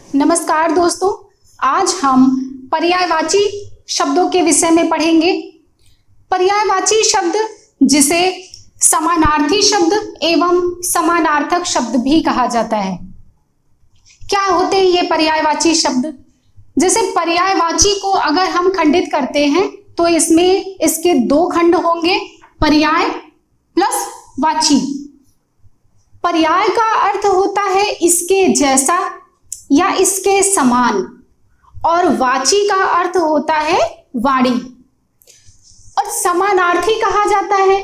नमस्कार दोस्तों, आज हम पर्यायवाची शब्दों के विषय में पढ़ेंगे। पर्यायवाची शब्द जिसे समानार्थी शब्द एवं समानार्थक शब्द भी कहा जाता है। क्या होते हैं ये पर्यायवाची शब्द? जैसे पर्यायवाची को अगर हम खंडित करते हैं तो इसमें इसके दो खंड होंगे, पर्याय प्लस वाची। पर्याय का अर्थ होता है इसके जैसा या इसके समान, और वाची का अर्थ होता है वाणी। और समानार्थी कहा जाता है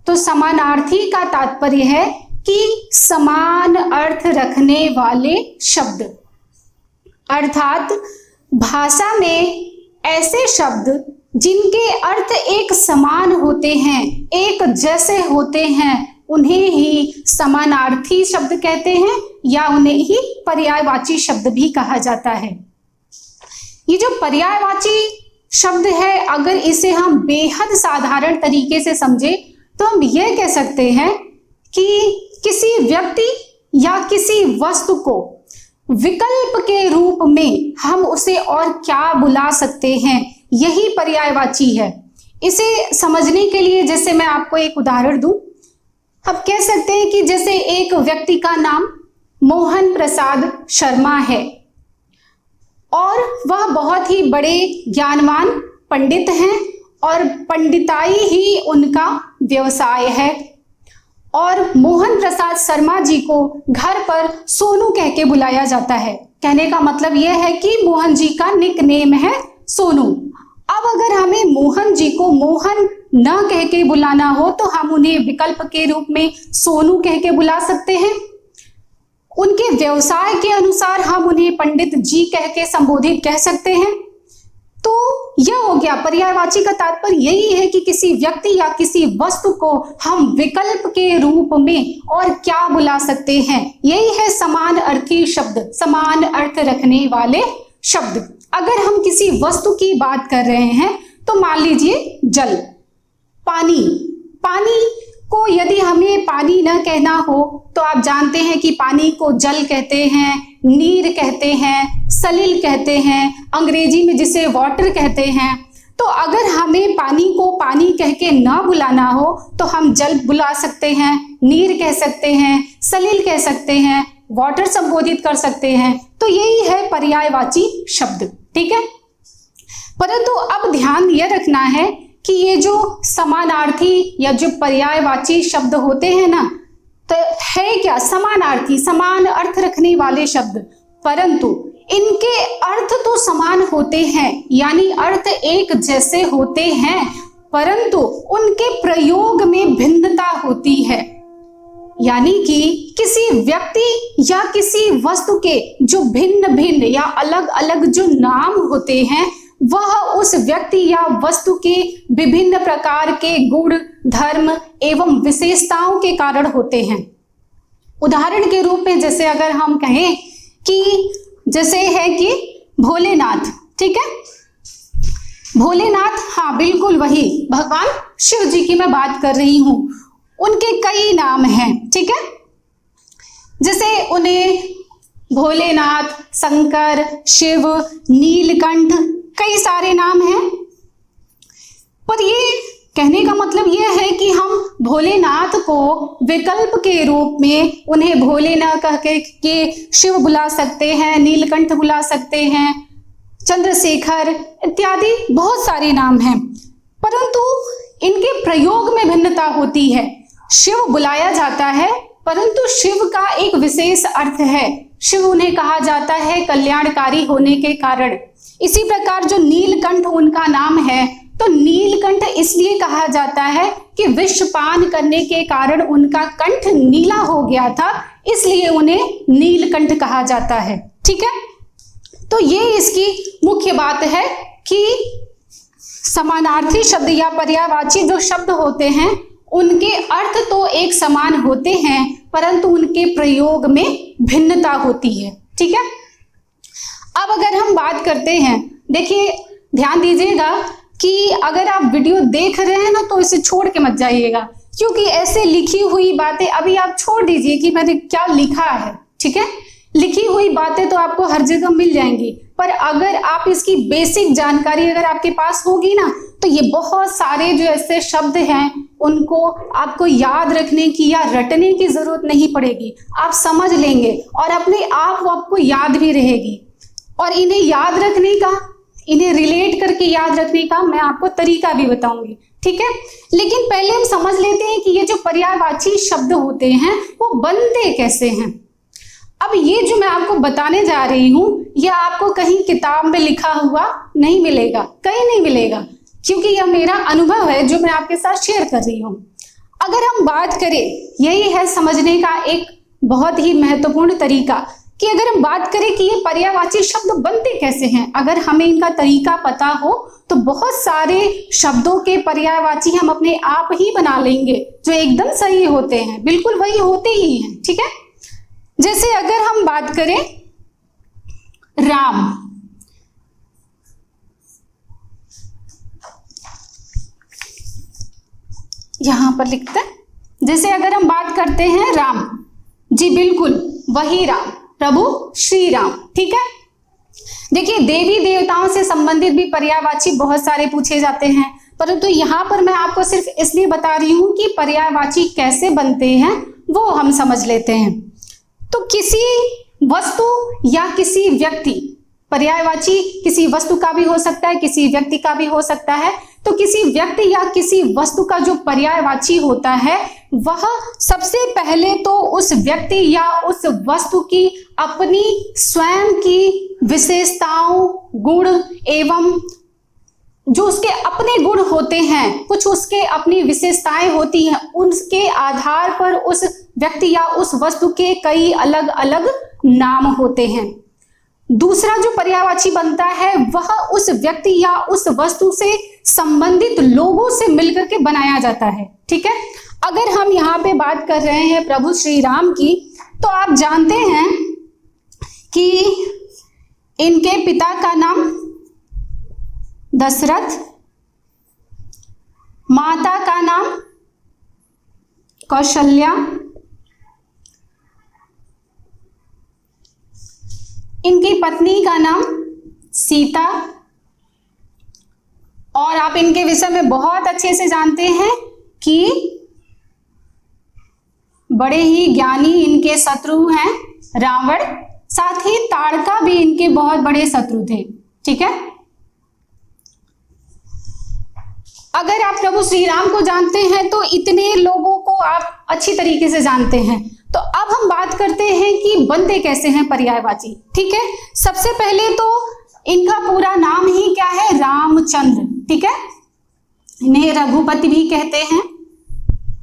तो समानार्थी का तात्पर्य है कि समान अर्थ रखने वाले शब्द, अर्थात भाषा में ऐसे शब्द जिनके अर्थ एक समान होते हैं, एक जैसे होते हैं, उन्हें ही समानार्थी शब्द कहते हैं या उन्हें ही पर्यायवाची शब्द भी कहा जाता है। ये जो पर्यायवाची शब्द है, अगर इसे हम बेहद साधारण तरीके से समझे तो हम यह कह सकते हैं कि किसी व्यक्ति या किसी वस्तु को विकल्प के रूप में हम उसे और क्या बुला सकते हैं, यही पर्यायवाची है। इसे समझने के लिए जैसे मैं आपको एक उदाहरण दूं, अब कह सकते हैं कि जैसे एक व्यक्ति का नाम मोहन प्रसाद शर्मा है और वह बहुत ही बड़े ज्ञानवान पंडित हैं और पंडिताई ही उनका व्यवसाय है। और मोहन प्रसाद शर्मा जी को घर पर सोनू कह के बुलाया जाता है। कहने का मतलब यह है कि मोहन जी का निकनेम है सोनू। अब अगर हमें मोहन जी को मोहन न कह के बुलाना हो तो हम उन्हें विकल्प के रूप में सोनू कह के बुला सकते हैं। उनके व्यवसाय के अनुसार हम उन्हें पंडित जी कह के संबोधित कह सकते हैं। तो यह हो गया, पर्यायवाची का तात्पर्य यही है कि किसी व्यक्ति या किसी वस्तु को हम विकल्प के रूप में और क्या बुला सकते हैं, यही है समान अर्थी शब्द, समान अर्थ रखने वाले शब्द। अगर हम किसी वस्तु की बात कर रहे हैं तो मान लीजिए जल, पानी। पानी को यदि हमें पानी न कहना हो तो आप जानते हैं कि पानी को जल कहते हैं, नीर कहते हैं, सलिल कहते हैं, अंग्रेजी में जिसे वाटर कहते हैं। तो अगर हमें पानी को पानी कह के न बुलाना हो तो हम जल बुला सकते हैं, नीर कह सकते हैं, सलिल कह सकते हैं, वाटर संबोधित कर सकते हैं। तो यही है पर्यायवाची शब्द, ठीक है। परंतु अब ध्यान यह रखना है कि ये जो समानार्थी या जो पर्यायवाची शब्द होते हैं ना, तो है क्या? समानार्थी, समान अर्थ रखने वाले शब्द, परंतु इनके अर्थ तो समान होते हैं, यानी अर्थ एक जैसे होते हैं, परंतु उनके प्रयोग में भिन्नता होती है। यानी कि किसी व्यक्ति या किसी वस्तु के जो भिन्न भिन्न या अलग अलग जो नाम होते हैं, वह उस व्यक्ति या वस्तु के विभिन्न प्रकार के गुण, धर्म एवं विशेषताओं के कारण होते हैं। उदाहरण के रूप में जैसे अगर हम कहें कि जैसे है कि भोलेनाथ, ठीक है, भोलेनाथ, हाँ बिल्कुल वही भगवान शिव जी की मैं बात कर रही हूं। उनके कई नाम हैं, ठीक है, जैसे उन्हें भोलेनाथ, शंकर, शिव, नीलकंठ, कई सारे नाम हैं। पर ये कहने का मतलब यह है कि हम भोलेनाथ को विकल्प के रूप में उन्हें भोले न कह के शिव बुला सकते हैं, नीलकंठ बुला सकते हैं, चंद्रशेखर इत्यादि बहुत सारे नाम हैं, परंतु इनके प्रयोग में भिन्नता होती है। शिव बुलाया जाता है परंतु शिव का एक विशेष अर्थ है, शिव उन्हें कहा जाता है कल्याणकारी होने के कारण। इसी प्रकार जो नीलकंठ उनका नाम है, तो नीलकंठ इसलिए कहा जाता है कि विषपान करने के कारण उनका कंठ नीला हो गया था, इसलिए उन्हें नीलकंठ कहा जाता है, ठीक है। तो ये इसकी मुख्य बात है कि समानार्थी शब्द या पर्यायवाची जो शब्द होते हैं उनके अर्थ तो एक समान होते हैं, परंतु उनके प्रयोग में भिन्नता होती है, ठीक है। अब अगर हम बात करते हैं, देखिए ध्यान दीजिएगा कि अगर आप वीडियो देख रहे हैं ना तो इसे छोड़ के मत जाइएगा, क्योंकि ऐसे लिखी हुई बातें अभी आप छोड़ दीजिए कि मैंने क्या लिखा है, ठीक है। लिखी हुई बातें तो आपको हर जगह मिल जाएंगी, पर अगर आप इसकी बेसिक जानकारी अगर आपके पास होगी ना, तो ये बहुत सारे जो ऐसे शब्द हैं उनको आपको याद रखने की या रटने की जरूरत नहीं पड़ेगी, आप समझ लेंगे और अपने आप वो आपको याद भी रहेगी। और इन्हें याद रखने का, इन्हें रिलेट करके याद रखने का मैं आपको तरीका भी बताऊंगी, ठीक है। लेकिन पहले हम समझ लेते हैं कि ये जो पर्यायवाची शब्द होते हैं वो बनते कैसे हैं। अब ये जो मैं आपको बताने जा रही हूं, यह आपको कहीं किताब में लिखा हुआ नहीं मिलेगा, कहीं नहीं मिलेगा, क्योंकि यह मेरा अनुभव है जो मैं आपके साथ शेयर कर रही हूं। अगर हम बात करें, यही है समझने का एक बहुत ही महत्वपूर्ण तरीका कि अगर हम बात करें कि ये पर्यायवाची शब्द बनते कैसे हैं, अगर हमें इनका तरीका पता हो तो बहुत सारे शब्दों के पर्यायवाची हम अपने आप ही बना लेंगे जो एकदम सही होते हैं, बिल्कुल वही होते ही हैं, ठीक है। जैसे अगर हम बात करें राम, यहां पर लिखते हैं, जैसे अगर हम बात करते हैं राम, जी बिल्कुल वही राम, प्रभु श्री राम, ठीक है। देखिए देवी देवताओं से संबंधित भी पर्यायवाची बहुत सारे पूछे जाते हैं, परंतु यहाँ पर मैं आपको सिर्फ इसलिए बता रही हूं कि पर्यायवाची कैसे बनते हैं वो हम समझ लेते हैं। तो किसी वस्तु या किसी व्यक्ति, पर्यायवाची किसी वस्तु का भी हो सकता है, किसी व्यक्ति का भी हो सकता है, तो किसी व्यक्ति या किसी वस्तु का जो पर्यायवाची होता है वह सबसे पहले तो उस व्यक्ति या उस वस्तु की अपनी स्वयं की विशेषताओं, गुण एवं जो उसके अपने गुण होते हैं, कुछ उसके अपनी विशेषताएं होती हैं, उनके आधार पर उस व्यक्ति या उस वस्तु के कई अलग अलग नाम होते हैं। दूसरा जो पर्यायवाची बनता है वह उस व्यक्ति या उस वस्तु से संबंधित लोगों से मिलकर के बनाया जाता है, ठीक है। अगर हम यहाँ पे बात कर रहे हैं प्रभु श्री राम की, तो आप जानते हैं कि इनके पिता का नाम दशरथ, माता का नाम कौशल्या, इनकी पत्नी का नाम सीता, और आप इनके विषय में बहुत अच्छे से जानते हैं कि बड़े ही ज्ञानी इनके शत्रु हैं रावण, साथ ही ताड़का भी इनके बहुत बड़े शत्रु थे, ठीक है। अगर आप प्रभु श्री राम को जानते हैं तो इतने लोगों को आप अच्छी तरीके से जानते हैं। तो अब हम बात करते हैं कि बनते कैसे हैं पर्यायवाची, ठीक है। सबसे पहले तो इनका पूरा नाम ही क्या है, रामचंद्र, ठीक है। इन्हें रघुपति भी कहते हैं।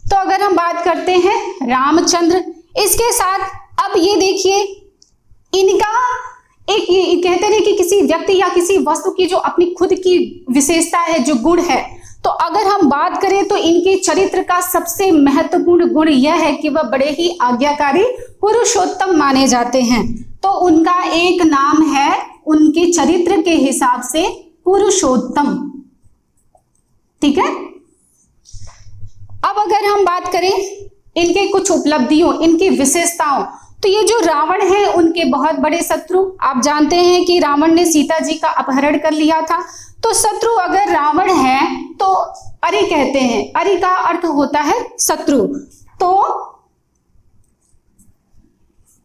तो अगर हम बात करते हैं रामचंद्र, इसके साथ अब ये देखिए इनका एक कहते हैं कि किसी व्यक्ति या किसी वस्तु की जो अपनी खुद की विशेषता है, जो गुण है, तो अगर हम बात करें तो इनके चरित्र का सबसे महत्वपूर्ण गुण यह है कि वह बड़े ही आज्ञाकारी पुरुषोत्तम माने जाते हैं। तो उनका एक नाम है उनके चरित्र के हिसाब से पुरुषोत्तम, ठीक है। अब अगर हम बात करें इनके कुछ उपलब्धियों, इनकी विशेषताओं, तो ये जो रावण है उनके बहुत बड़े शत्रु, आप जानते हैं कि रावण ने सीता जी का अपहरण कर लिया था। तो शत्रु अगर रावण है तो अरि कहते हैं, अरि का अर्थ होता है शत्रु, तो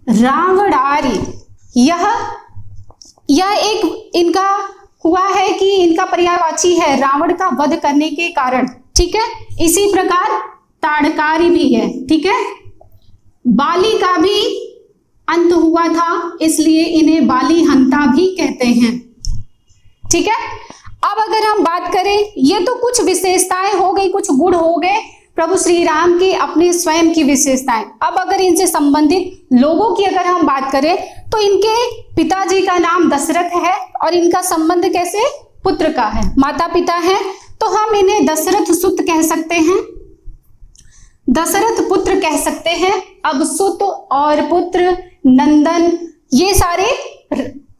रावणारि यह एक इनका हुआ है कि इनका पर्यायवाची है रावण का वध करने के कारण, ठीक है। इसी प्रकार ताड़कारी भी है, ठीक है। बाली का भी अंत हुआ था, इसलिए इन्हें बाली हंता भी कहते हैं, ठीक है। अब अगर हम बात करें, ये तो कुछ विशेषताएं हो गई, कुछ गुण हो गए प्रभु श्री राम की अपने स्वयं की विशेषताएं। अब अगर इनसे संबंधित लोगों की अगर हम बात करें तो इनके पिताजी का नाम दशरथ है और इनका संबंध कैसे, पुत्र का है, माता पिता है, तो हम इन्हें दशरथ सुत कह सकते हैं, दशरथ पुत्र कह सकते हैं। अब सुत और पुत्र, नंदन, ये सारे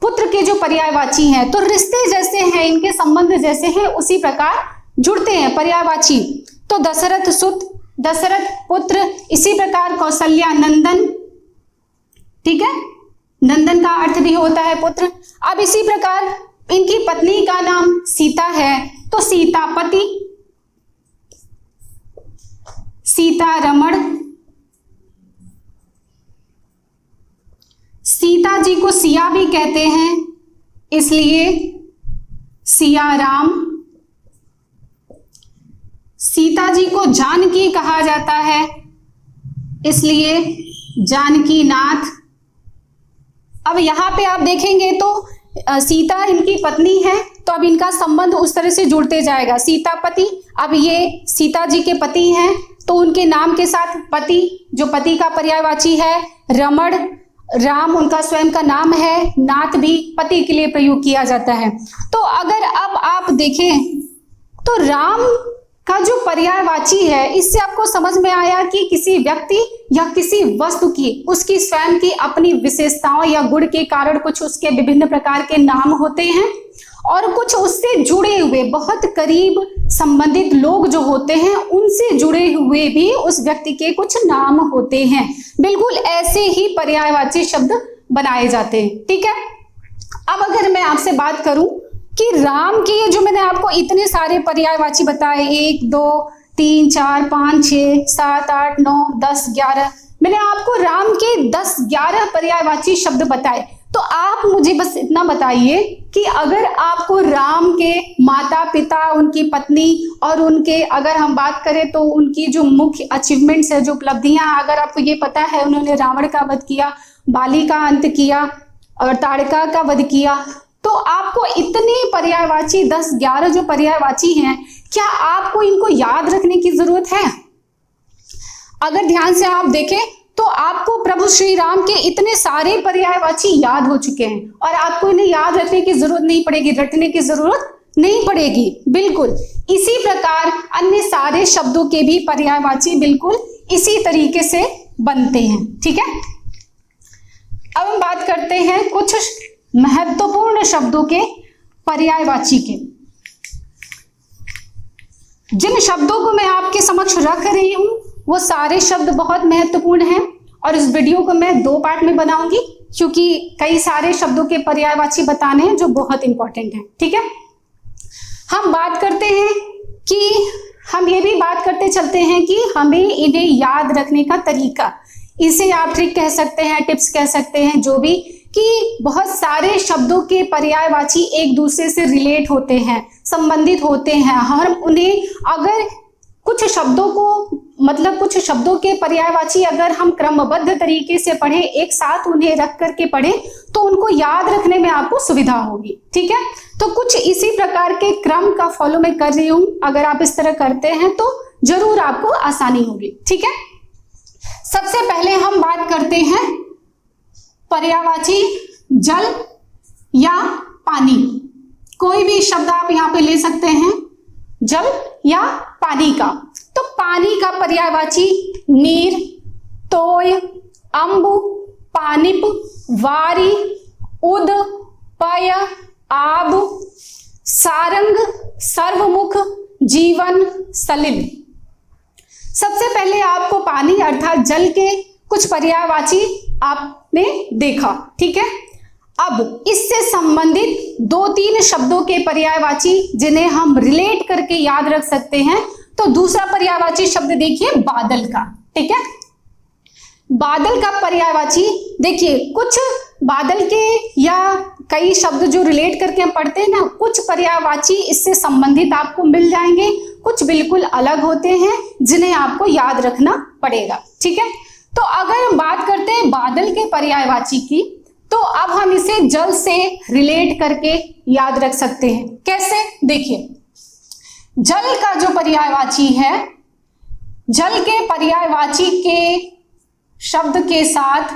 पुत्र के जो पर्यायवाची हैं, तो रिश्ते जैसे हैं, इनके संबंध जैसे हैं, उसी प्रकार जुड़ते हैं पर्यायवाची। तो दशरथ सुत, दशरथ पुत्र, इसी प्रकार कौशल्या नंदन, ठीक है, नंदन का अर्थ भी होता है पुत्र। अब इसी प्रकार इनकी पत्नी का नाम सीता है, तो सीतापति, सीतारमण, सीता जी को सिया भी कहते हैं इसलिए सियाराम, सीता जी को जानकी कहा जाता है इसलिए जानकी नाथ। अब यहाँ पे आप देखेंगे तो सीता इनकी पत्नी है, तो अब इनका संबंध उस तरह से जुड़ते जाएगा, सीतापति। अब ये सीता जी के पति हैं, तो उनके नाम के साथ पति, जो पति का पर्यायवाची है, रमण, राम उनका स्वयं का नाम है, नाथ भी पति के लिए प्रयोग किया जाता है। तो अगर अब आप देखें तो राम का जो पर्यायवाची है, इससे आपको समझ में आया कि किसी व्यक्ति या किसी वस्तु की उसकी स्वयं की अपनी विशेषताओं या गुण के कारण कुछ उसके विभिन्न प्रकार के नाम होते हैं, और कुछ उससे जुड़े हुए बहुत करीब संबंधित लोग जो होते हैं उनसे जुड़े हुए भी उस व्यक्ति के कुछ नाम होते हैं। बिल्कुल ऐसे ही पर्यायवाची शब्द बनाए जाते हैं। ठीक है, अब अगर मैं आपसे बात करूं कि राम के जो मैंने आपको इतने सारे पर्यायवाची बताए, 1 2 3 4 5 6 7 8 9 10 11, मैंने आपको राम के 10-11 पर्यायवाची शब्द बताए। तो आप मुझे बस इतना बताइए कि अगर आपको राम के माता पिता, उनकी पत्नी और उनके अगर हम बात करें तो उनकी जो मुख्य अचीवमेंट्स है, जो उपलब्धियां, अगर आपको ये पता है उन्होंने रावण का वध किया, बाली का अंत किया और ताड़का का वध किया, तो आपको इतने पर्यायवाची 10-11 जो पर्यायवाची हैं, क्या आपको इनको याद रखने की जरूरत है? अगर ध्यान से आप देखें तो आपको प्रभु श्री राम के इतने सारे पर्यायवाची याद हो चुके हैं और आपको इन्हें याद रखने की जरूरत नहीं पड़ेगी, रटने की जरूरत नहीं पड़ेगी। बिल्कुल इसी प्रकार अन्य सारे शब्दों के भी पर्यायवाची बिल्कुल इसी तरीके से बनते हैं। ठीक है, अब हम बात करते हैं कुछ महत्वपूर्ण शब्दों के पर्यायवाची के। जिन शब्दों को मैं आपके समक्ष रख रही हूं वो सारे शब्द बहुत महत्वपूर्ण हैं और इस वीडियो को मैं 2 पार्ट में बनाऊंगी क्योंकि कई सारे शब्दों के पर्यायवाची बताने हैं जो बहुत इंपॉर्टेंट हैं। ठीक है, हम बात करते हैं कि हम ये भी बात करते चलते हैं कि हमें इन्हें याद रखने का तरीका, इसे आप ट्रिक कह सकते हैं, टिप्स कह सकते हैं, जो भी, कि बहुत सारे शब्दों के पर्यायवाची एक दूसरे से रिलेट होते हैं, संबंधित होते हैं। हम उन्हें अगर कुछ शब्दों को मतलब कुछ शब्दों के पर्यायवाची अगर हम क्रमबद्ध तरीके से पढ़ें, एक साथ उन्हें रख करके पढ़ें, तो उनको याद रखने में आपको सुविधा होगी। ठीक है, तो कुछ इसी प्रकार के क्रम का फॉलो मैं कर रही हूं, अगर आप इस तरह करते हैं तो जरूर आपको आसानी होगी। ठीक है, सबसे पहले हम बात करते हैं पर्यायवाची जल या पानी। कोई भी शब्द आप यहाँ पे ले सकते हैं, जल या पानी का। तो पानी का पर्यायवाची नीर, तोय, अम्बु, पानिप, वारी, उद, पय, आब, सारंग, सर्वमुख, जीवन, सलिल। सबसे पहले आपको पानी अर्थात जल के कुछ पर्यायवाची आपने देखा। ठीक है, अब इससे संबंधित 2-3 शब्दों के पर्यायवाची जिन्हें हम रिलेट करके याद रख सकते हैं। तो दूसरा पर्यायवाची शब्द देखिए बादल का। ठीक है, बादल का पर्यायवाची देखिए, कुछ बादल के या कई शब्द जो रिलेट करके हम पढ़ते हैं ना, कुछ पर्यायवाची इससे संबंधित आपको मिल जाएंगे, कुछ बिल्कुल अलग होते हैं जिन्हें आपको याद रखना पड़ेगा। ठीक है, तो अगर हम बात करते हैं बादल के पर्यायवाची की, तो अब हम इसे जल से रिलेट करके याद रख सकते हैं। कैसे? देखिए, जल का जो पर्यायवाची है, जल के पर्यायवाची के शब्द के साथ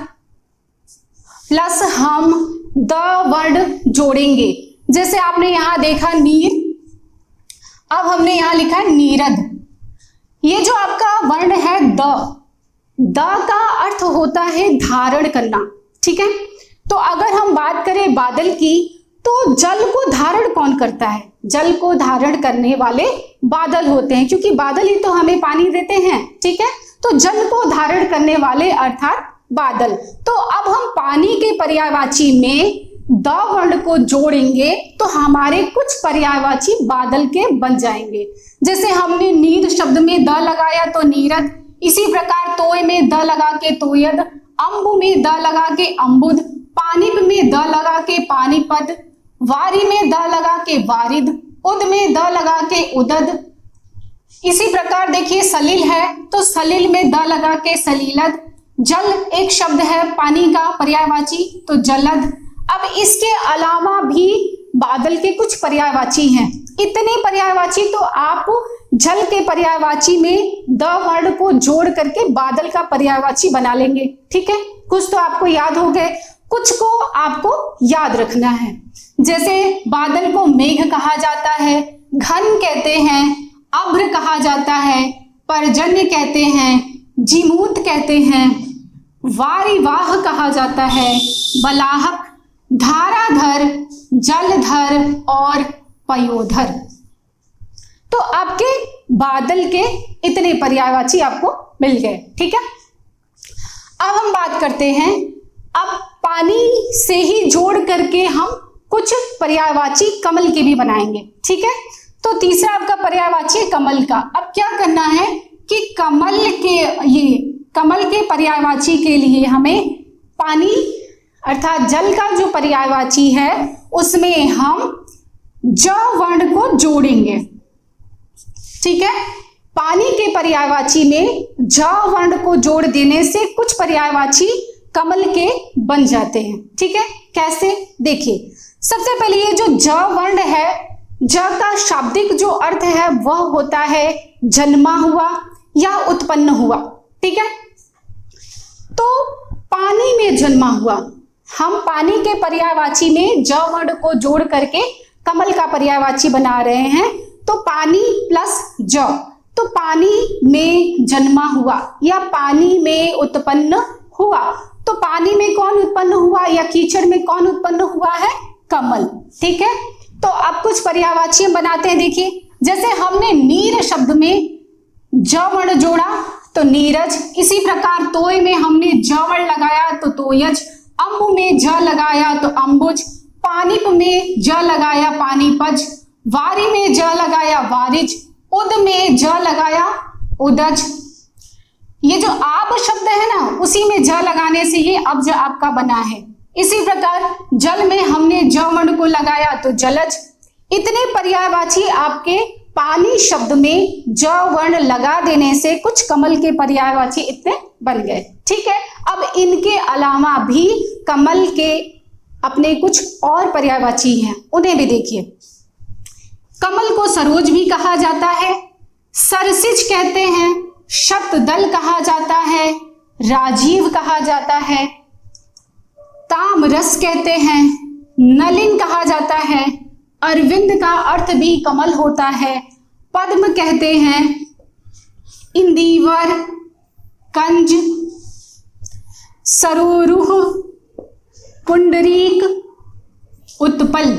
प्लस हम द वर्ड जोड़ेंगे। जैसे आपने यहां देखा नीर, अब हमने यहां लिखा है नीरद। ये जो आपका वर्ण है द का अर्थ होता है धारण करना। ठीक है, तो अगर हम बात करें बादल की, तो जल को धारण कौन करता है? जल को धारण करने वाले बादल होते हैं, क्योंकि बादल ही तो हमें पानी देते हैं। ठीक है, तो जल को धारण करने वाले अर्थात बादल। तो अब हम पानी के पर्यायवाची में द वर्ण को जोड़ेंगे तो हमारे कुछ पर्यायवाची बादल के बन जाएंगे। जैसे हमने नीर शब्द में द लगाया तो नीरद, इसी प्रकार तोय में द लगा के तोयद, अम्बु में द लगा के अम्बुद, पानिप में द लगा के पानीपद, वारी में द लगा के वारिद, उद में द लगा के उदद। इसी प्रकार देखिए सलिल है तो सलिल में द लगा के सलीलद। जल एक शब्द है पानी का पर्यायवाची तो जलद। अब इसके अलावा भी बादल के कुछ पर्यायवाची हैं। इतने पर्यायवाची तो आप जल के पर्यायवाची में द वर्ण को जोड़ करके बादल का पर्यायवाची बना लेंगे। ठीक है, कुछ तो आपको याद हो गए, कुछ को आपको याद रखना है। जैसे बादल को मेघ कहा जाता है, घन कहते हैं, अभ्र कहा जाता है, पर्जन्य कहते हैं, जिमूत कहते हैं, वारिवाह कहा जाता है, बलाहक, धाराधर, जलधर और पयोधर। तो आपके बादल के इतने पर्यायवाची आपको मिल गए। ठीक है, अब हम बात करते हैं, अब पानी से ही जोड़ करके हम कुछ पर्यायवाची कमल के भी बनाएंगे। ठीक है, तो तीसरा आपका पर्यायवाची है कमल का। अब क्या करना है कि कमल के पर्यायवाची के लिए हमें पानी अर्थात जल का जो पर्यायवाची है उसमें हम ज वर्ण को जोड़ेंगे। ठीक है, पानी के पर्यायवाची में ज वर्ण को जोड़ देने से कुछ पर्यायवाची कमल के बन जाते हैं। ठीक है, कैसे देखिए, सबसे पहले ये जो ज वर्ण है, ज का शाब्दिक जो अर्थ है वह होता है जन्मा हुआ या उत्पन्न हुआ। ठीक है, तो पानी में जन्मा हुआ, हम पानी के पर्यायवाची में ज वर्ण को जोड़ करके कमल का पर्यायवाची बना रहे हैं। तो पानी प्लस ज, तो पानी में जन्मा हुआ या पानी में उत्पन्न हुआ। तो पानी में कौन उत्पन्न हुआ या कीचड़ में कौन उत्पन्न हुआ है? कमल। ठीक है, तो अब कुछ पर्यायवाची हम बनाते हैं। देखिए, जैसे हमने नीर शब्द में ज वर्ण जोड़ा तो नीरज, इसी प्रकार तोय में हमने ज वर्ण लगाया तो तोयज, अम्बु में ज लगाया तो अम्बुज, पानिप में ज लगाया पानीपज, वारी में ज लगाया वारिज, उद में ज लगाया उदज। ये जो आप शब्द है ना, उसी में ज लगाने से ये अब्ज आपका बना है। इसी प्रकार जल में हमने ज वर्ण को लगाया तो जलज। इतने पर्यायवाची आपके पानी शब्द में ज वर्ण लगा देने से कुछ कमल के पर्यायवाची इतने बन गए। ठीक है, अब इनके अलावा भी कमल के अपने कुछ और पर्यायवाची हैं, उन्हें भी देखिए। कमल को सरोज भी कहा जाता है, सरसिज कहते हैं, शतदल कहा जाता है, राजीव कहा जाता है, तामरस कहते हैं, नलिन कहा जाता है, अरविंद का अर्थ भी कमल होता है, पद्म कहते हैं, इंदिवर, कंज, सरोरुह, पुंडरीक, उत्पल।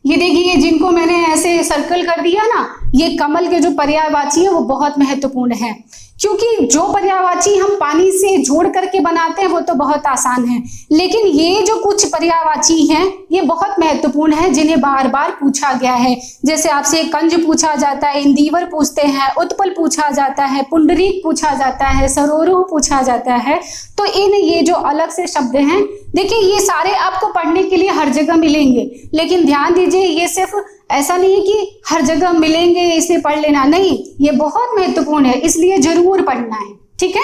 ये देखिए, जिनको मैंने ऐसे सर्कल कर दिया ना, ये कमल के जो पर्यायवाची है वो बहुत महत्वपूर्ण है, क्योंकि जो पर्यायवाची हम पानी से जोड़ करके बनाते हैं वो तो बहुत आसान है, लेकिन ये जो कुछ पर्यायवाची हैं ये बहुत महत्वपूर्ण है, जिन्हें बार बार पूछा गया है। जैसे आपसे कंज पूछा जाता है, इंदिवर पूछते हैं, उत्पल पूछा जाता है, पुंडरीक पूछा जाता है, सरोरुह पूछा जाता है। तो इन ये जो अलग से शब्द हैं, देखिए ये सारे आपको पढ़ने के लिए हर जगह मिलेंगे, लेकिन ध्यान दीजिए ये सिर्फ ऐसा नहीं है कि हर जगह मिलेंगे इसे पढ़ लेना, नहीं, ये बहुत महत्वपूर्ण है, इसलिए जरूर पढ़ना है। ठीक है,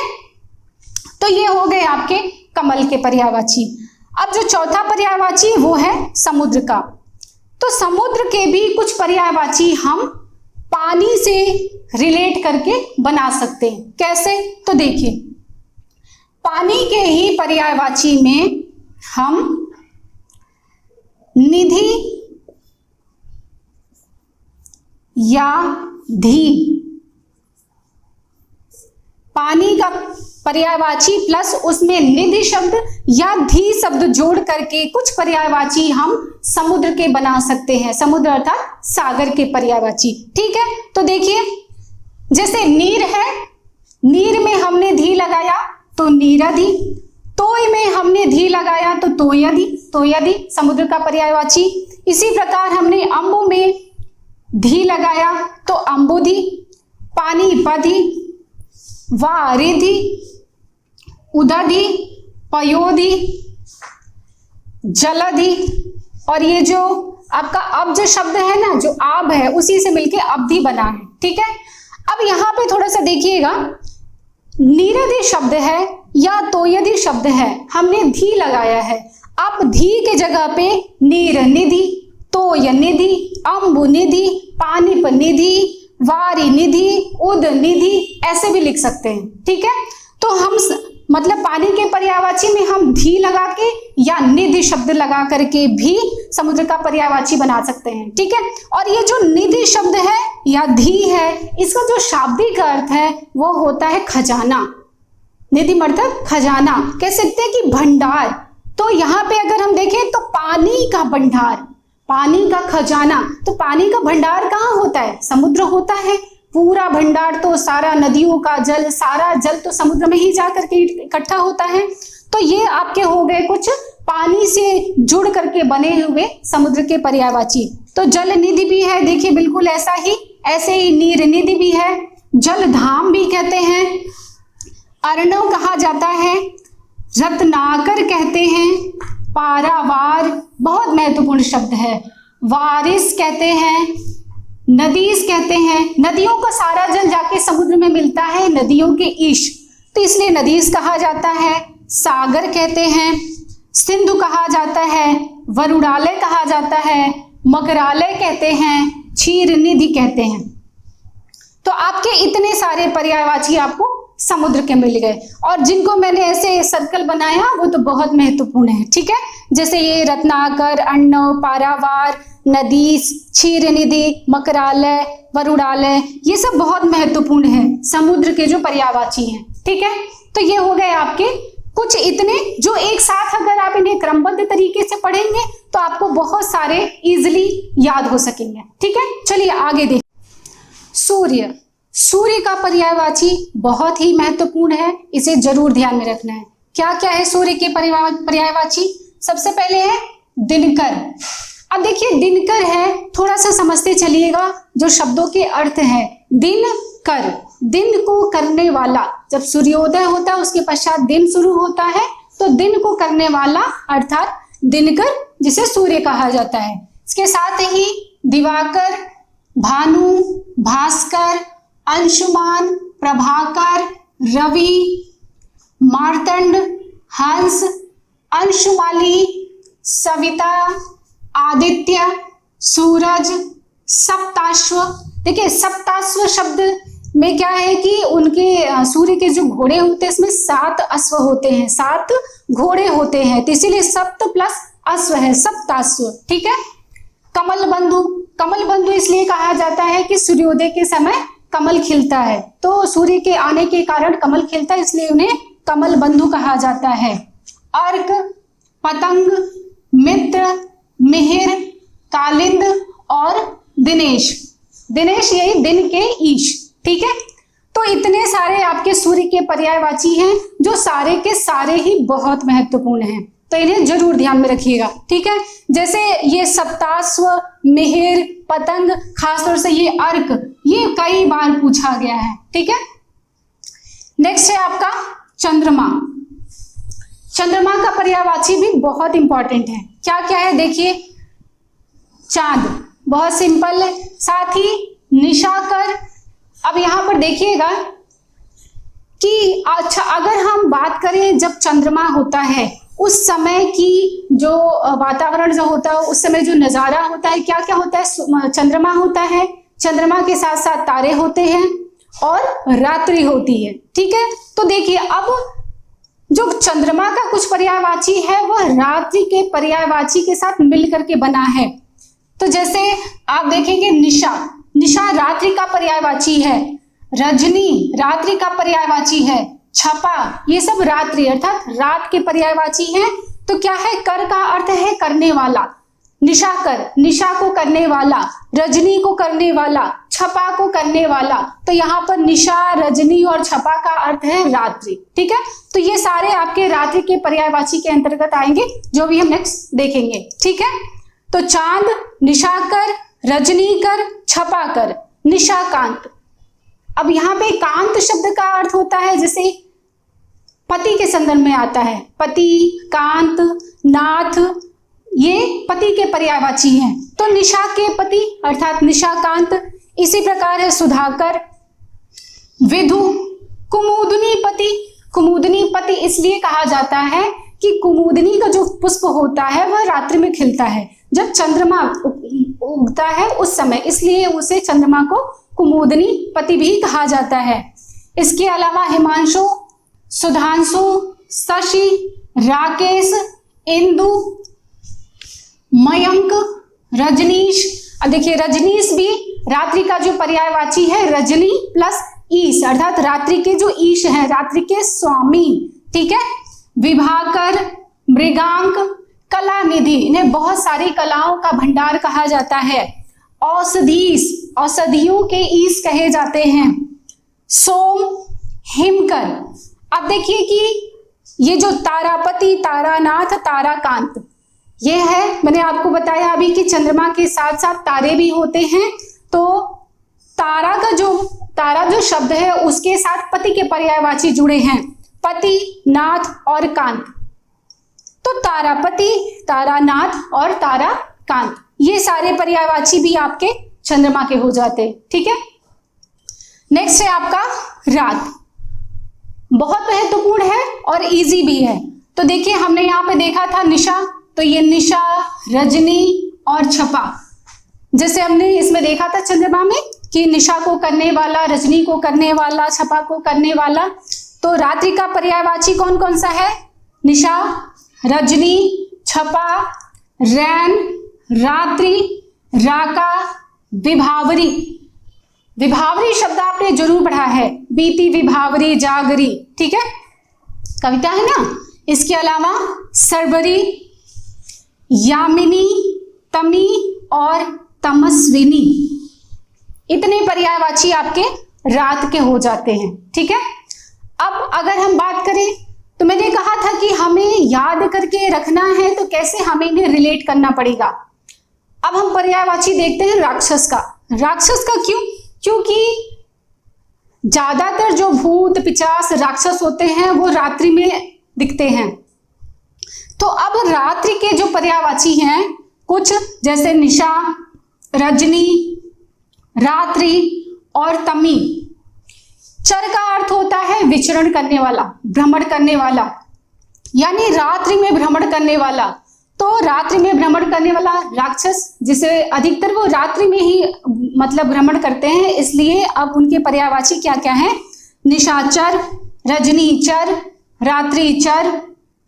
तो ये हो गए आपके कमल के पर्यायवाची। अब जो चौथा पर्यायवाची वो है समुद्र का। तो समुद्र के भी कुछ पर्यायवाची हम पानी से रिलेट करके बना सकते हैं। कैसे? तो देखिए, पानी के ही पर्यायवाची में हम निधि या धी, पानी का पर्यायवाची प्लस उसमें निधि शब्द या धी शब्द जोड़ करके कुछ पर्यायवाची हम समुद्र के बना सकते हैं। समुद्र अर्थात सागर के पर्यायवाची। ठीक है, तो देखिए, जैसे नीर है, नीर में हमने धी लगाया तो नीरधि। तोय में हमने धी लगाया तो तोयधि, तोयधि समुद्र का पर्यायवाची। इसी प्रकार हमने अम्बु में धी लगाया तो अम्बुधि। पानीपधि, वारिधि, उदधि, पयोधि, जलधि। और ये जो आपका अब्ज शब्द है ना, जो आब है, उसी से मिलके अब्धि बना है। ठीक है, अब यहाँ पे थोड़ा सा देखिएगा, नीरधि शब्द है या तोयधि शब्द है, हमने धी लगाया है। अब धी के जगह पे नीर निधि, तोय निधि, अम्बु निधि, पानीप निधि, वारी निधि, उद निधि ऐसे भी लिख सकते हैं। ठीक है, तो हम मतलब पानी के पर्यायवाची में हम धी लगा के या निधि शब्द लगा करके भी समुद्र का पर्यायवाची बना सकते हैं। ठीक है, और ये जो निधि शब्द है या धी है, इसका जो शाब्दिक अर्थ है वो होता है खजाना। निधि मतलब खजाना, कह सकते हैं कि भंडार। तो यहाँ पे अगर हम देखें तो पानी का भंडार, पानी का खजाना, तो पानी का भंडार कहाँ होता है? समुद्र होता है। पूरा भंडार तो सारा नदियों का जल, सारा जल तो समुद्र में ही जाकर के इकट्ठा होता है। तो ये आपके हो गए कुछ पानी से जुड़ करके बने हुए समुद्र के पर्यायवाची। तो जल निधि भी है, देखिए बिल्कुल ऐसा ही, ऐसे ही नीर निधि भी है, जलधाम भी कहते हैं, अर्णव कहा जाता है, रत्नाकर कहते हैं, पारावार बहुत महत्वपूर्ण शब्द है, वारिस कहते हैं, नदीस कहते हैं। नदियों का सारा जल जाके समुद्र में मिलता है, नदियों के ईश, तो इसलिए नदीस कहा जाता है। सागर कहते हैं, सिंधु कहा जाता है, वरुणालय कहा जाता है, मकरालय कहते हैं, क्षीर निधि कहते हैं। तो आपके इतने सारे पर्यायवाची आपको समुद्र के मिल गए, और जिनको मैंने ऐसे सर्कल बनाया वो तो बहुत महत्वपूर्ण है। ठीक है, जैसे ये रत्नाकर, अर्णव, पारावार, नदीस, क्षीर निधि, मकरालय, वरुणालय, ये सब बहुत महत्वपूर्ण है समुद्र के जो पर्यायवाची हैं। ठीक है, तो ये हो गए आपके कुछ इतने, जो एक साथ अगर आप इन्हें क्रमबद्ध तरीके से पढ़ेंगे तो आपको बहुत सारे इजिली याद हो सकेंगे। ठीक है, चलिए आगे देखें। सूर्य, सूर्य का पर्यायवाची बहुत ही महत्वपूर्ण है, इसे जरूर ध्यान में रखना है। क्या क्या है सूर्य के पर्यायवाची? सबसे पहले है दिनकर। अब देखिए दिनकर है, थोड़ा सा समझते चलिएगा जो शब्दों के अर्थ है। दिन कर, दिन को करने वाला, जब सूर्योदय होता है उसके पश्चात दिन शुरू होता है, तो दिन को करने वाला अर्थात दिनकर, जिसे सूर्य कहा जाता है। इसके साथ ही दिवाकर, भानु, भास्कर, अंशुमान, प्रभाकर, रवि, मार्तंड, हंस, अंशुमाली, सविता, आदित्य, सूरज, सप्ताश्व। देखिए सप्ताश्व शब्द में क्या है कि उनके सूर्य के जो घोड़े होते हैं इसमें 7 अश्व होते हैं, 7 घोड़े होते हैं, तो इसीलिए सप्त प्लस अश्व है, सप्ताश्व। ठीक है, कमल बंधु, कमल बंधु इसलिए कहा जाता है कि सूर्योदय के समय कमल खिलता है, तो सूर्य के आने के कारण कमल खिलता है, इसलिए उन्हें कमल बंधु कहा जाता है। अर्क, पतंग, मित्र, मिहिर, कालिंद और दिनेश। दिनेश यही दिन के ईश। ठीक है, तो इतने सारे आपके सूर्य के पर्यायवाची हैं जो सारे के सारे ही बहुत महत्वपूर्ण हैं, तो इन्हें जरूर ध्यान में रखिएगा। ठीक है, जैसे ये सप्ताश्व, मिहिर, पतंग, खासतौर से ये अर्क, ये कई बार पूछा गया है। ठीक है, नेक्स्ट है आपका चंद्रमा। चंद्रमा का पर्यायवाची भी बहुत इंपॉर्टेंट है। क्या क्या है देखिए, चांद, बहुत सिंपल है, साथ ही निशाकर। अब यहां पर देखिएगा कि अच्छा अगर हम बात करें जब चंद्रमा होता है उस समय की जो वातावरण जो होता है, उस समय जो नजारा होता है, क्या क्या होता है? चंद्रमा होता है, चंद्रमा के साथ साथ तारे होते हैं और रात्रि होती है। ठीक है, तो देखिए अब जो चंद्रमा का कुछ पर्यायवाची है वह रात्रि के पर्यायवाची के साथ मिलकर के बना है। तो जैसे आप देखेंगे निशा, निशा रात्रि का पर्यायवाची है, रजनी रात्रि का पर्यायवाची है, छपा ये सब रात्रि अर्थात रात के पर्यायवाची हैं। तो क्या है? कर का अर्थ है करने वाला, निशाकर, निशा को करने वाला, रजनी को करने वाला, छपा को करने वाला। तो यहाँ पर निशा, रजनी और छपा का अर्थ है रात्रि। ठीक है, तो ये सारे आपके रात्रि के पर्यायवाची के अंतर्गत आएंगे, जो भी हम नेक्स्ट देखेंगे। ठीक है, तो चांद, निशाकर, रजनीकर, छपाकर, निशाकांत। अब यहाँ पे कांत शब्द का अर्थ होता है जैसे पति के संदर्भ में आता है, पति, कांत, नाथ, ये पति के पर्यायवाची हैं। तो निशा के पति अर्थात निशाकांत। इसी प्रकार है सुधाकर, विधु, कुमुदनी पति। कुमुदनी पति इसलिए कहा जाता है कि कुमुदनी का जो पुष्प होता है वह रात्रि में खिलता है, जब चंद्रमा उगता है उस समय, इसलिए उसे चंद्रमा को कुमुदनी पति भी कहा जाता है। इसके अलावा हिमांशु, सुधांशु, शशि, राकेश, इंदु, मयंक, रजनीश। अब देखिए रजनीश भी रात्रि का जो पर्यायवाची है, रजनी प्लस ईश अर्थात रात्रि के जो ईश हैं, रात्रि के स्वामी। ठीक है, विभाकर, मृगांक, कलानिधि, इन्हें बहुत सारी कलाओं का भंडार कहा जाता है। औषधीश, औषधियों के ईश कहे जाते हैं। सोम, हिमकर। अब देखिए कि ये जो तारापति, तारानाथ, ताराकांत, ये है, मैंने आपको बताया अभी कि चंद्रमा के साथ साथ तारे भी होते हैं। तो तारा जो शब्द है उसके साथ पति के पर्यायवाची जुड़े हैं, पति, नाथ और कांत। तो तारापति, तारानाथ और ताराकांत, ये सारे पर्यायवाची भी आपके चंद्रमा के हो जाते हैं। ठीक है, नेक्स्ट है आपका रात। बहुत महत्वपूर्ण है और इजी भी है। तो देखिए हमने यहाँ पे देखा था निशा, तो ये निशा, रजनी और छपा, जैसे हमने इसमें देखा था चंद्रमा में कि निशा को करने वाला, रजनी को करने वाला, छपा को करने वाला। तो रात्रि का पर्यायवाची कौन कौन सा है? निशा, रजनी, छपा, रैन, रात्रि, राका, विभावरी। विभावरी शब्द आपने जरूर पढ़ा है, बीती विभावरी जागरी। ठीक है, कविता है ना। इसके अलावा सरबरी, यामिनी, तमी और तमस्विनी, इतने पर्यायवाची आपके रात के हो जाते हैं। ठीक है, अब अगर हम बात करें तो मैंने कहा था कि हमें याद करके रखना है, तो कैसे हमें इन्हें रिलेट करना पड़ेगा। अब हम पर्यायवाची देखते हैं राक्षस का। राक्षस का क्यों? क्योंकि ज्यादातर जो भूत, पिशाच, राक्षस होते हैं वो रात्रि में दिखते हैं। तो अब रात्रि के जो पर्यायवाची हैं कुछ, जैसे निशा, रजनी, रात्रि और तमी। चर का अर्थ होता है विचरण करने वाला, भ्रमण करने वाला, यानी रात्रि में भ्रमण करने वाला। तो रात्रि में भ्रमण करने वाला राक्षस, जिसे अधिकतर वो रात्रि में ही मतलब भ्रमण करते हैं, इसलिए अब उनके पर्यायवाची क्या क्या हैं? निशाचर, रजनीचर, रात्रिचर,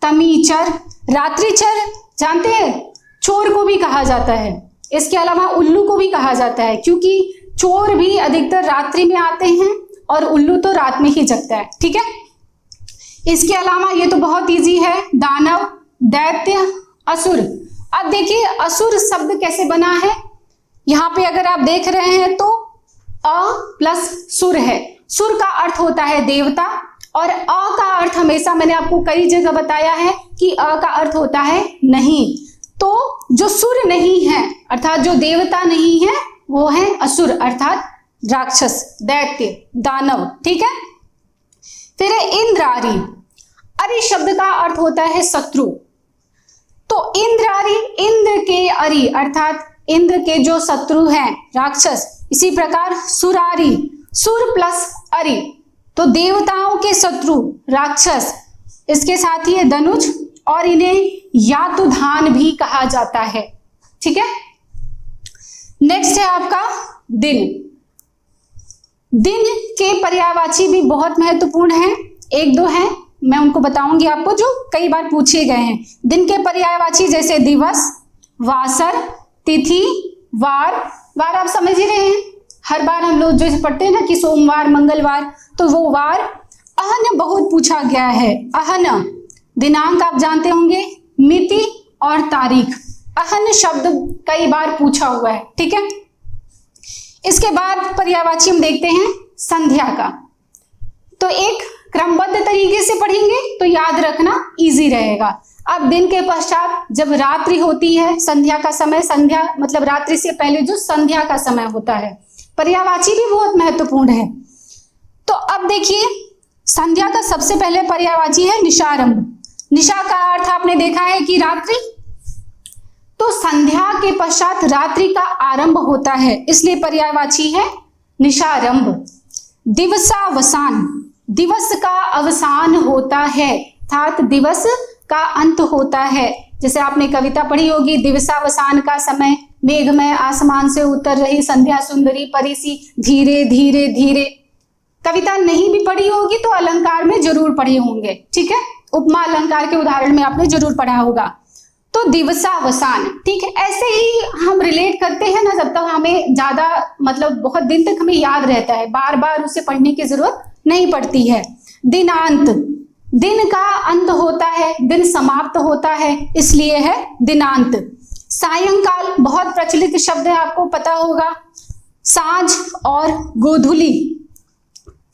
तमीचर। रात्रिचर जानते हैं, चोर को भी कहा जाता है। इसके अलावा उल्लू को भी कहा जाता है, क्योंकि चोर भी अधिकतर रात्रि में आते हैं और उल्लू तो रात में ही जगता है। ठीक है, इसके अलावा ये तो बहुत इजी है, दानव, दैत्य, असुर। अब देखिए असुर शब्द कैसे बना है, यहाँ पे अगर आप देख रहे हैं तो अ प्लस सुर है। सुर का अर्थ होता है देवता, और अ का अर्थ हमेशा मैंने आपको कई जगह बताया है कि अ का अर्थ होता है नहीं। तो जो सुर नहीं है अर्थात जो देवता नहीं है वो है असुर अर्थात राक्षस, दैत्य, दानव। ठीक है, फिर है इंद्रारी। अरि शब्द का अर्थ होता है शत्रु। तो इंद्रारी, इंद्र के अरि अर्थात इंद्र के जो शत्रु हैं राक्षस। इसी प्रकार सुरारी, सुर प्लस अरि, तो देवताओं के शत्रु राक्षस। इसके साथ ही है धनुष, और इन्हें यातुधान भी कहा जाता है। ठीक है, नेक्स्ट है आपका दिन। दिन के पर्यायवाची भी बहुत महत्वपूर्ण हैं, एक दो हैं, मैं उनको बताऊंगी आपको जो कई बार पूछे गए हैं। दिन के पर्यायवाची जैसे दिवस, वासर, तिथि, वार। वार आप समझ ही रहे हैं, हर बार हम लोग जो पढ़ते हैं ना कि सोमवार, मंगलवार, तो वो वार। अहन बहुत पूछा गया है, अहन। दिनांक आप जानते होंगे, मिति और तारीख। अहन शब्द कई बार पूछा हुआ है, ठीक है। इसके बाद पर्यायवाची हम देखते हैं संध्या का। तो एक क्रमबद्ध तरीके से पढ़ेंगे तो याद रखना इजी रहेगा। अब दिन के पश्चात जब रात्रि होती है, संध्या का समय, संध्या मतलब रात्रि से पहले जो संध्या का समय होता है, पर्यायवाची भी बहुत महत्वपूर्ण है। तो अब देखिए, संध्या का सबसे पहले पर्यायवाची है निशारंभ। निशा का अर्थ आपने देखा है कि रात्रि, तो संध्या के पश्चात रात्रि का आरंभ होता है, इसलिए पर्यायवाची है निशारंभ। दिवसावसान, दिवस का अवसान होता है, अर्थात दिवस का अंत होता है। जैसे आपने कविता पढ़ी होगी, दिवसावसान का समय, मेघमय आसमान से उतर रही संध्या सुंदरी परिसी धीरे धीरे धीरे। कविता नहीं भी पढ़ी होगी तो अलंकार में जरूर पढ़े होंगे, ठीक है। उपमा अलंकार के उदाहरण में आपने जरूर पढ़ा होगा। तो दिवसावसान, ठीक है। ऐसे ही हम रिलेट करते हैं ना, जब तक हमें ज्यादा मतलब बहुत दिन तक हमें याद रहता है, बार बार उसे पढ़ने की जरूरत नहीं पड़ती है। दिनांत, दिन का अंत होता है, दिन समाप्त होता है, इसलिए है दिनांत। सायंकाल बहुत प्रचलित शब्द है, आपको पता होगा, सांझ और गोधूली।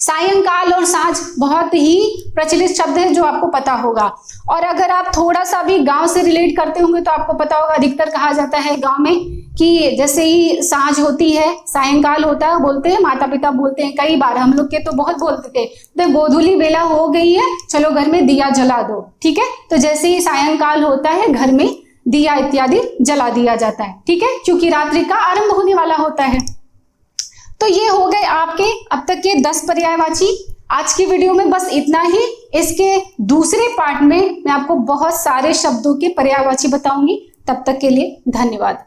सायंकाल और सांझ बहुत ही प्रचलित शब्द है जो आपको पता होगा। और अगर आप थोड़ा सा भी गांव से रिलेट करते होंगे तो आपको पता होगा, अधिकतर कहा जाता है गांव में कि जैसे ही सांझ होती है, सायंकाल होता है, बोलते हैं, माता पिता बोलते हैं, कई बार हम लोग के तो बहुत बोलते थे, तो गोधूली बेला हो गई है, चलो घर में दिया जला दो, ठीक है। तो जैसे ही सायंकाल होता है घर में दिया इत्यादि जला दिया जाता है, ठीक है, क्योंकि रात्रि का आरंभ होने वाला होता है। तो ये हो गए आपके अब तक के 10 पर्यायवाची। आज की वीडियो में बस इतना ही। इसके दूसरे पार्ट में मैं आपको बहुत सारे शब्दों के पर्यायवाची बताऊंगी। तब तक के लिए धन्यवाद।